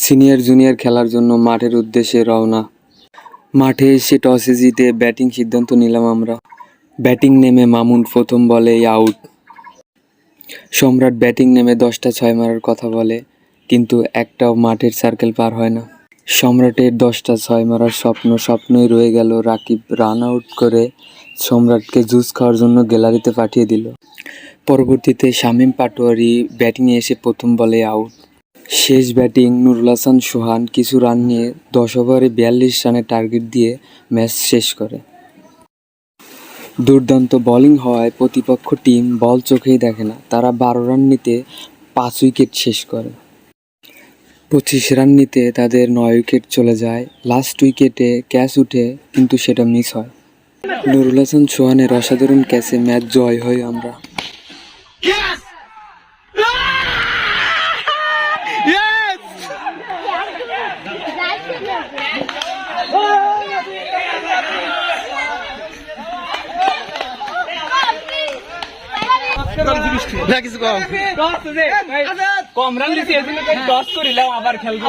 Senior junior খেলার জন্য মাঠের উদ্দেশ্যে রওনা। মাঠে এসে টসে জিতে ব্যাটিং সিদ্ধান্ত নিলাম আমরা। ব্যাটিং নেমে মামুন প্রথম বলেই আউট। সম্রাট ব্যাটিং নেমে 10টা 6 মারার কথা বলে, কিন্তু একটাও মাঠের সার্কেল পার হয় না। সম্রাটের 10টা 6 মারার স্বপ্নই রয়ে গেল। রাকিব রান আউট করে সম্রাটকে জুস খাওয়ার জন্য গ্যালারিতে পাঠিয়ে দিল। পরবর্তীতে শামীম পাটোয়ারি ব্যাটিংয়ে এসে প্রথম বলে আউট। শেষ ব্যাটিং নুরুল হাসান সোহান কিছু রান নিয়ে 10 ওভারে 42 রানের টার্গেট দিয়ে ম্যাচ শেষ করে। দুর্দান্ত বোলিং হওয়ায় প্রতিপক্ষ টিম বল চোখেই দেখে না। তারা 12 রান নিতে 5 উইকেট শেষ করে। 25 রান নিতে তাদের 9 উইকেট চলে যায়। লাস্ট উইকেটে ক্যাচ উঠে, কিন্তু সেটা মিস হয়। নুরুল হাসান সোহানের অসাধারণ ক্যাচে ম্যাচ জয় হই আমরা। কম রান দিচ্ছি টস করিলাম, আবার খেলবো।